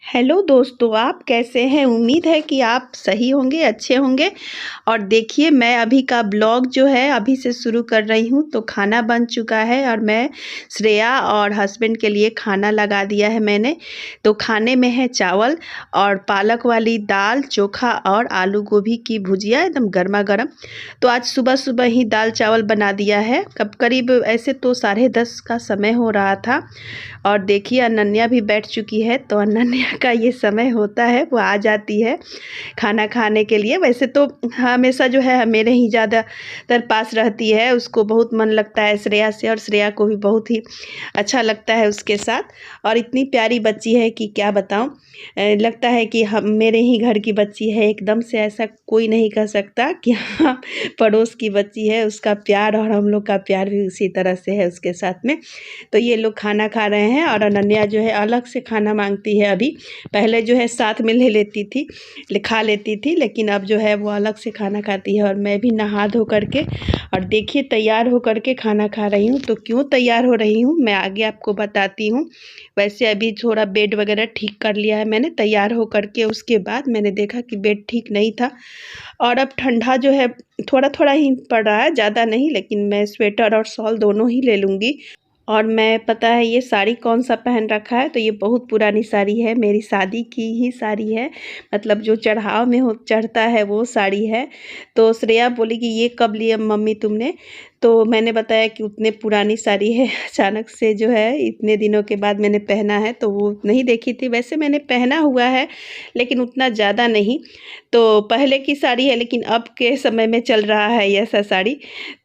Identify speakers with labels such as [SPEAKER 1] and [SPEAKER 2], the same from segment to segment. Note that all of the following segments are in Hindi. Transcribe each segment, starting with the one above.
[SPEAKER 1] हेलो दोस्तों, आप कैसे हैं? उम्मीद है कि आप सही होंगे, अच्छे होंगे। और देखिए, मैं अभी का ब्लॉग जो है अभी से शुरू कर रही हूँ। तो खाना बन चुका है और मैं श्रेया और हस्बैंड के लिए खाना लगा दिया है मैंने। तो खाने में है चावल और पालक वाली दाल, चोखा और आलू गोभी की भुजिया एकदम गर्मा-गर्म। तो आज सुबह-सुबह ही दाल चावल बना दिया है। कब करीब ऐसे तो 10:30 का समय हो रहा था। और देखिए, अनन्या भी बैठ चुकी है। तो अनन्या का ये समय होता है, वो आ जाती है खाना खाने के लिए। वैसे तो हमेशा जो है मेरे ही ज़्यादातर पास रहती है, उसको बहुत मन लगता है श्रेया से, और श्रेया को भी बहुत ही अच्छा लगता है उसके साथ। और इतनी प्यारी बच्ची है कि क्या बताऊँ। लगता है कि हम मेरे ही घर की बच्ची है एकदम से। ऐसा कोई नहीं कह सकता कि हाँ, पड़ोस की बच्ची है। उसका प्यार और हम लोग का प्यार भी उसी तरह से है उसके साथ में। तो ये लोग खाना खा रहे हैं और अनन्या जो है अलग से खाना मांगती है अभी। पहले जो है साथ में ले लेती थी, खा लेती थी, लेकिन अब जो है वो अलग से खाना खाती है। और मैं भी नहा धो करके और देखिए तैयार हो करके खाना खा रही हूँ। तो क्यों तैयार हो रही हूँ मैं आगे आपको बताती हूँ। वैसे अभी थोड़ा बेड वगैरह ठीक कर लिया है मैंने तैयार हो करके। उसके बाद मैंने देखा कि बेड ठीक नहीं था और अब ठंडा जो है थोड़ा थोड़ा ही पड़ रहा है, ज़्यादा नहीं। लेकिन मैं स्वेटर और शॉल दोनों ही ले लूँगी। और मैं पता है ये साड़ी कौन-सा पहन रखा है, तो ये बहुत पुरानी साड़ी है, मेरी शादी की ही साड़ी है। मतलब जो चढ़ाव में हो चढ़ता है वो साड़ी है। तो श्रेया बोली कि ये कब लिया मम्मी तुमने? तो मैंने बताया कि उतने पुरानी साड़ी है, अचानक से जो है इतने दिनों के बाद मैंने पहना है, तो वो नहीं देखी थी। वैसे मैंने पहना हुआ है, लेकिन उतना ज़्यादा नहीं। तो पहले की साड़ी है, लेकिन अब के समय में चल रहा है ये ऐसा साड़ी।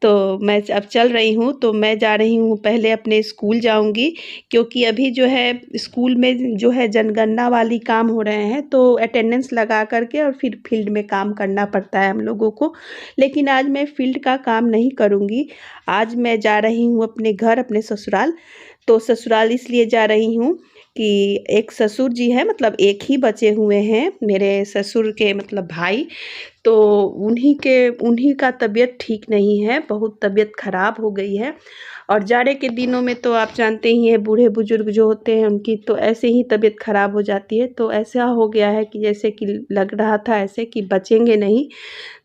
[SPEAKER 1] तो मैं अब चल रही हूँ, तो मैं जा रही हूँ पहले अपने स्कूल जाऊँगी, क्योंकि अभी जो है स्कूल में जो है जनगणना वाली काम हो रहे हैं, तो अटेंडेंस लगा कर के और फिर फील्ड में काम करना पड़ता है हम लोगों को। लेकिन आज मैं फील्ड का काम नहीं करूँगी। आज मैं जा रही हूँ अपने घर, अपने ससुराल। तो ससुराल इसलिए जा रही हूँ कि एक ससुर जी हैं, मतलब एक ही बचे हुए हैं मेरे ससुर के, मतलब भाई। तो उन्हीं का तबीयत ठीक नहीं है, बहुत तबीयत ख़राब हो गई है। और जाड़े के दिनों में तो आप जानते ही हैं, बूढ़े बुजुर्ग जो होते हैं उनकी तो ऐसे ही तबीयत ख़राब हो जाती है। तो ऐसा हो गया है कि जैसे कि लग रहा था ऐसे कि बचेंगे नहीं।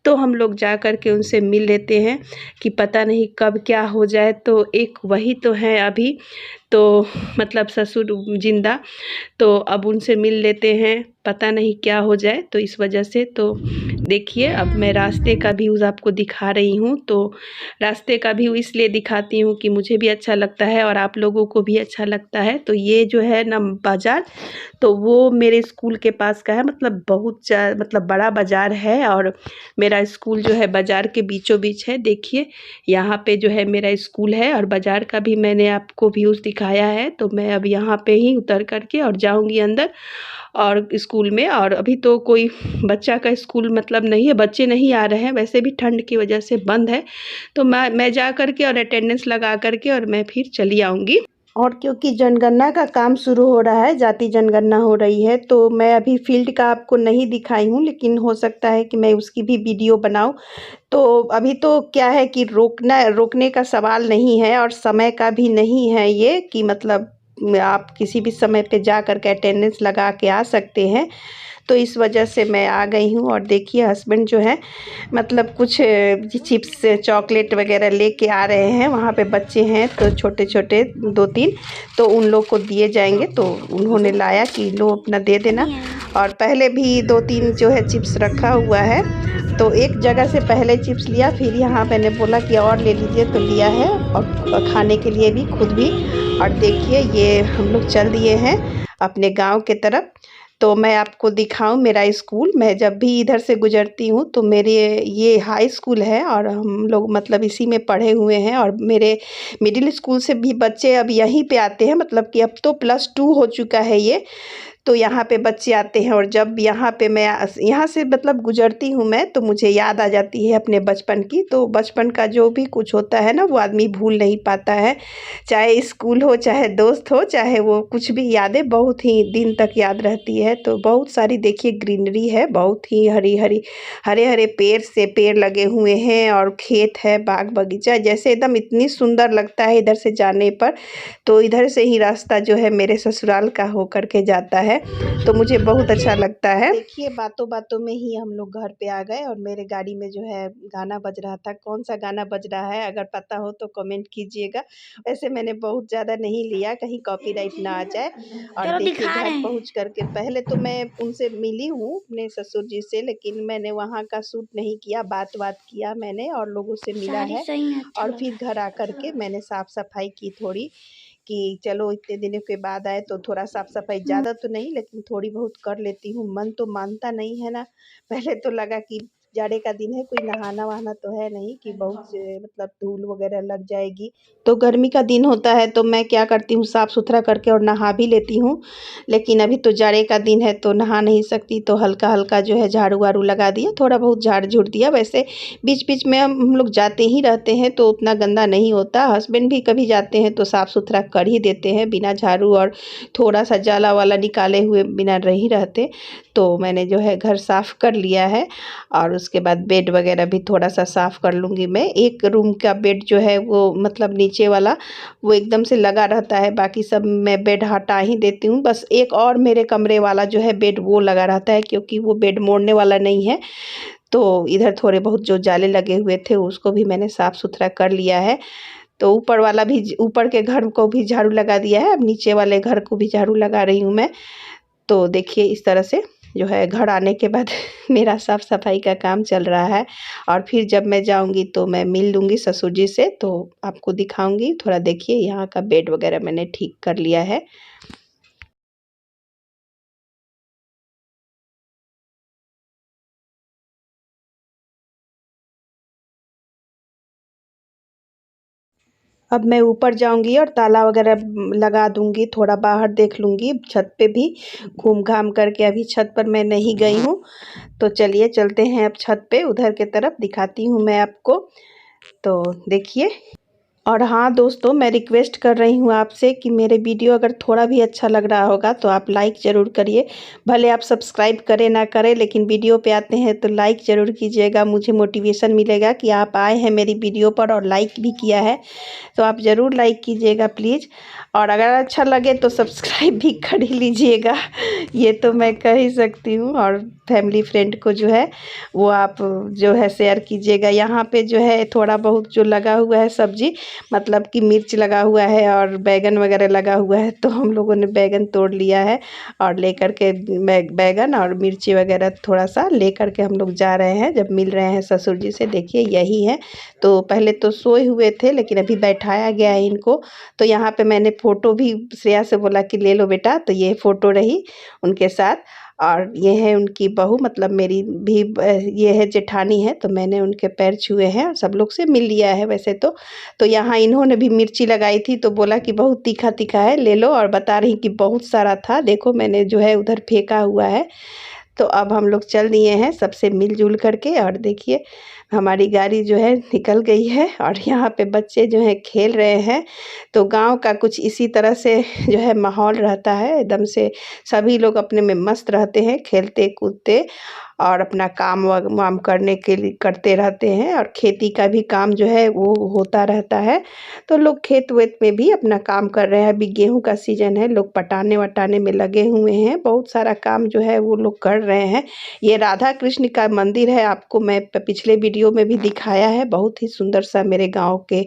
[SPEAKER 1] तो हम लोग जा कर के उनसे मिल लेते हैं कि पता नहीं कब क्या हो जाए। तो एक वही तो हैं अभी, तो मतलब ससुर ज़िंदा। तो अब उनसे मिल लेते हैं, पता नहीं क्या हो जाए। तो इस वजह से तो देखिए, अब मैं रास्ते का व्यूज़ आपको दिखा रही हूँ। तो रास्ते का व्यू इसलिए दिखाती हूँ कि मुझे भी अच्छा लगता है और आप लोगों को भी अच्छा लगता है। तो ये जो है ना बाज़ार, तो वो मेरे स्कूल के पास का है। मतलब मतलब बड़ा बाज़ार है और मेरा स्कूल जो है बाज़ार के बीचों बीच है। देखिए, यहाँ पे जो है मेरा स्कूल है और बाज़ार का भी मैंने आपको व्यूज़ दिखाया है। तो मैं अब यहाँ पे ही उतर कर के और जाऊँगी अंदर और स्कूल में। और अभी तो कोई बच्चा का स्कूल मतलब नहीं है, बच्चे नहीं आ रहे हैं, वैसे भी ठंड की वजह से बंद है। तो मैं जा कर के और अटेंडेंस लगा कर के और मैं फिर चली आऊँगी। और क्योंकि जनगणना का काम शुरू हो रहा है, जाति जनगणना हो रही है, तो मैं अभी फ़ील्ड का आपको नहीं दिखाई हूँ, लेकिन हो सकता है कि मैं उसकी भी वीडियो बनाऊँ। तो अभी तो क्या है कि रोकने का सवाल नहीं है और समय का भी नहीं है ये कि मतलब आप किसी भी समय पे जा कर के अटेंडेंस लगा के आ सकते हैं। तो इस वजह से मैं आ गई हूँ। और देखिए हस्बैंड जो है मतलब कुछ चिप्स चॉकलेट वगैरह लेके आ रहे हैं। वहाँ पे बच्चे हैं तो छोटे-छोटे 2-3, तो उन लोग को दिए जाएँगे। तो उन्होंने लाया कि लो अपना दे देना। और पहले भी 2-3 जो है चिप्स रखा हुआ है। तो एक जगह से पहले चिप्स लिया, फिर यहाँ मैंने बोला कि और ले लीजिए, तो लिया है और खाने के लिए भी खुद भी। और देखिए ये हम लोग चल दिए हैं अपने गाँव के तरफ। तो मैं आपको दिखाऊँ मेरा स्कूल, मैं जब भी इधर से गुज़रती हूँ तो मेरे ये हाई स्कूल है और हम लोग मतलब इसी में पढ़े हुए हैं। और मेरे मिडिल स्कूल से भी बच्चे अब यहीं पे आते हैं, मतलब कि अब तो +2 हो चुका है ये। तो यहाँ पे बच्चे आते हैं और जब यहाँ पे मैं यहाँ से मतलब गुजरती हूँ मैं, तो मुझे याद आ जाती है अपने बचपन की। तो बचपन का जो भी कुछ होता है ना, वो आदमी भूल नहीं पाता है, चाहे स्कूल हो, चाहे दोस्त हो, चाहे वो कुछ भी, यादें बहुत ही दिन तक याद रहती है। तो बहुत सारी देखिए ग्रीनरी है, बहुत ही हरी हरी, हरे हरे पेड़ से पेड़ लगे हुए हैं और खेत है, बाग बगीचा, जैसे एकदम इतनी सुंदर लगता है इधर से जाने पर। तो इधर से ही रास्ता जो है मेरे ससुराल का हो करके जाता है, तो मुझे बहुत अच्छा लगता है। देखिए बातों बातों में ही हम लोग घर पे आ गए और मेरे गाड़ी में जो है गाना बज रहा था। कौन सा गाना बज रहा है अगर पता हो तो कमेंट कीजिएगा। वैसे मैंने बहुत ज़्यादा नहीं लिया, कहीं कॉपीराइट ना आ जाए। और
[SPEAKER 2] चलो
[SPEAKER 1] देखिए
[SPEAKER 2] दिखा रहे
[SPEAKER 1] घर
[SPEAKER 2] हैं।
[SPEAKER 1] पहुंच करके पहले तो मैं उनसे मिली हूँ अपने ससुर जी से, लेकिन मैंने वहाँ का शूट नहीं किया, बात किया मैंने और लोगों से मिला
[SPEAKER 2] साड़ी
[SPEAKER 1] है।
[SPEAKER 2] सही में अच्छा
[SPEAKER 1] और
[SPEAKER 2] लग
[SPEAKER 1] फिर
[SPEAKER 2] रहा
[SPEAKER 1] घर आकर के मैंने साफ सफाई की थोड़ी, कि चलो इतने दिनों के बाद आए तो थोड़ा साफ सफाई,
[SPEAKER 2] है।
[SPEAKER 1] ज़्यादा तो नहीं लेकिन थोड़ी बहुत कर लेती हूँ। मन तो मानता नहीं है ना। पहले तो लगा कि जाड़े का दिन है, कोई नहाना वहाना तो है नहीं कि बहुत से मतलब धूल वगैरह लग जाएगी। तो गर्मी का दिन होता है तो मैं क्या करती हूँ, साफ़ सुथरा करके और नहा भी लेती हूँ। लेकिन अभी तो जाड़े का दिन है तो नहा नहीं सकती, तो हल्का हल्का जो है झाड़ू वाड़ू लगा दिया, थोड़ा बहुत झाड़ झूड़ दिया। वैसे बीच बीच में हम लोग जाते ही रहते हैं तो उतना गंदा नहीं होता। हस्बैंड भी कभी जाते हैं तो साफ़ सुथरा कर ही देते हैं, बिना झाड़ू और थोड़ा सा जाला वाला निकाले हुए बिना नहीं रहते। तो मैंने जो है घर साफ़ कर लिया है और उसके बाद बेड वगैरह भी थोड़ा सा साफ़ कर लूँगी मैं। एक रूम का बेड जो है वो मतलब नीचे वाला वो एकदम से लगा रहता है, बाकी सब मैं बेड हटा ही देती हूँ। बस एक और मेरे कमरे वाला जो है बेड वो लगा रहता है, क्योंकि वो बेड मोड़ने वाला नहीं है। तो इधर थोड़े बहुत जो जाले लगे हुए थे उसको भी मैंने साफ़ सुथरा कर लिया है। तो ऊपर वाला भी, ऊपर के घर को भी झाड़ू लगा दिया है, अब नीचे वाले घर को भी झाड़ू लगा रही हूँ मैं। तो देखिए इस तरह से जो है घर आने के बाद मेरा साफ़ सफाई का काम चल रहा है। और फिर जब मैं जाऊँगी तो मैं मिल लूँगी ससुर जी से, तो आपको दिखाऊँगी। थोड़ा देखिए यहाँ का बेड वगैरह मैंने ठीक कर लिया है। अब मैं ऊपर जाऊँगी और ताला वगैरह लगा दूँगी, थोड़ा बाहर देख लूँगी, छत पे भी घूम-घाम करके। अभी छत पर मैं नहीं गई हूँ, तो चलिए चलते हैं अब छत पे, उधर के तरफ दिखाती हूँ मैं आपको। तो देखिए, और हाँ दोस्तों, मैं रिक्वेस्ट कर रही हूँ आपसे कि मेरे वीडियो अगर थोड़ा भी अच्छा लग रहा होगा तो आप लाइक ज़रूर करिए। भले आप सब्सक्राइब करें ना करें, लेकिन वीडियो पे आते हैं तो लाइक ज़रूर कीजिएगा। मुझे मोटिवेशन मिलेगा कि आप आए हैं मेरी वीडियो पर और लाइक भी किया है, तो आप ज़रूर लाइक कीजिएगा प्लीज़। और अगर अच्छा लगे तो सब्सक्राइब भी कर ही लीजिएगा, ये तो मैं कह ही सकती हूँ। और फैमिली फ्रेंड को जो है वो आप जो है शेयर कीजिएगा। यहाँ पे जो है थोड़ा बहुत जो लगा हुआ है सब्ज़ी, मतलब कि मिर्च लगा हुआ है और बैगन वगैरह लगा हुआ है, तो हम लोगों ने बैगन तोड़ लिया है और लेकर के बैगन और मिर्ची वगैरह थोड़ा सा लेकर के हम लोग जा रहे हैं, जब मिल रहे हैं ससुर जी से। देखिए यही है। तो पहले तो सोए हुए थे लेकिन अभी बैठाया गया है इनको। तो यहाँ पे मैंने फ़ोटो भी श्रेया से बोला कि ले लो बेटा, तो ये फ़ोटो रही उनके साथ। और ये है उनकी बहू, मतलब मेरी भी ये है जेठानी है, तो मैंने उनके पैर छुए हैं और सब लोग से मिल लिया है वैसे तो। तो यहाँ इन्होंने भी मिर्ची लगाई थी तो बोला कि बहुत तीखा तीखा है, ले लो, और बता रही कि बहुत सारा था, देखो मैंने जो है उधर फेंका हुआ है। तो अब हम लोग चल दिए हैं सबसे मिलजुल करके, और देखिए हमारी गाड़ी जो है निकल गई है और यहाँ पे बच्चे जो हैं खेल रहे हैं। तो गांव का कुछ इसी तरह से जो है माहौल रहता है, एकदम से सभी लोग अपने में मस्त रहते हैं, खेलते कूदते और अपना काम वाम करने के लिए करते रहते हैं। और खेती का भी काम जो है वो होता रहता है, तो लोग खेत वेत में भी अपना काम कर रहे हैं। अभी गेहूं का सीजन है, लोग पटाने वटाने में लगे हुए हैं, बहुत सारा काम जो है वो लोग कर रहे हैं। ये राधा कृष्ण का मंदिर है, आपको मैं पिछले वीडियो में भी दिखाया है, बहुत ही सुंदर सा मेरे गांव के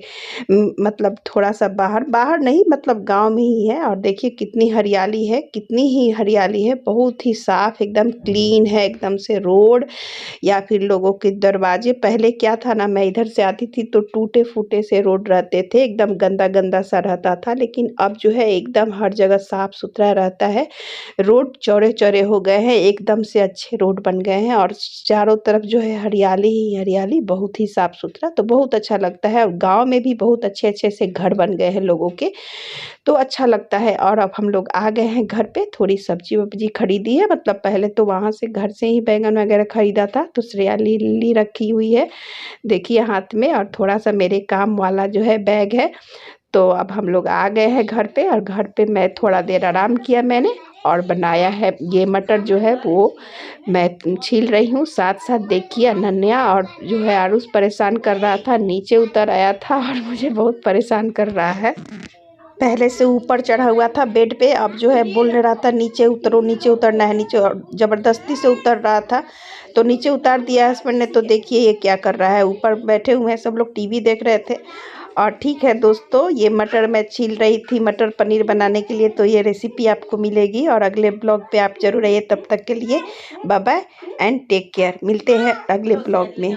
[SPEAKER 1] मतलब थोड़ा सा बाहर बाहर नहीं, मतलब गांव में ही है। और देखिए कितनी हरियाली है, कितनी ही हरियाली है, बहुत ही साफ, एकदम क्लीन है, एकदम से रोड या फिर लोगों के दरवाजे। पहले क्या था ना, मैं इधर से आती थी तो टूटे-फूटे से रोड रहते थे, एकदम गंदा-गंदा सा रहता था, लेकिन अब जो है एकदम हर जगह साफ-सुथरा रहता है। रोड चौड़े-चौड़े हो गए हैं, एकदम से अच्छे रोड बन गए हैं और चारों तरफ जो है हरियाली ही हरियाली, बहुत ही साफ-सुथरा, तो बहुत अच्छा लगता है। और गाँव में भी बहुत अच्छे-अच्छे से घर बन गए हैं लोगों के, तो अच्छा लगता है। और अब हम लोग आ गए हैं घर पे, थोड़ी सब्जी-वब्जी खरीदी है, मतलब पहले तो वहाँ से घर से ही बैंगन वगैरह खरीदा था, तो श्रेया लिली रखी हुई है, देखिए हाथ में, और थोड़ा-सा मेरे काम वाला जो है बैग है। तो अब हम लोग आ गए हैं घर पे, और घर पे मैं थोड़ा देर आराम किया मैंने और बनाया है ये मटर जो है वो मैं छील रही हूँ। साथ-साथ देखिए अनन्या और जो है आरुष परेशान कर रहा था, नीचे उतर आया था और मुझे बहुत परेशान कर रहा है। पहले से ऊपर चढ़ा हुआ था बेड पे, अब जो है बोल रहा था नीचे उतरो, नीचे उतरना है नीचे, और ज़बरदस्ती से उतर रहा था, तो नीचे उतार दिया हस्बैंड ने। तो देखिए ये क्या कर रहा है, ऊपर बैठे हुए हैं सब लोग टीवी देख रहे थे। और ठीक है दोस्तों, ये मटर मैं छील रही थी मटर पनीर बनाने के लिए, तो ये रेसिपी आपको मिलेगी और अगले ब्लॉग पे आप ज़रूर आइए। तब तक के लिए bye bye and take care, मिलते हैं अगले ब्लॉग में।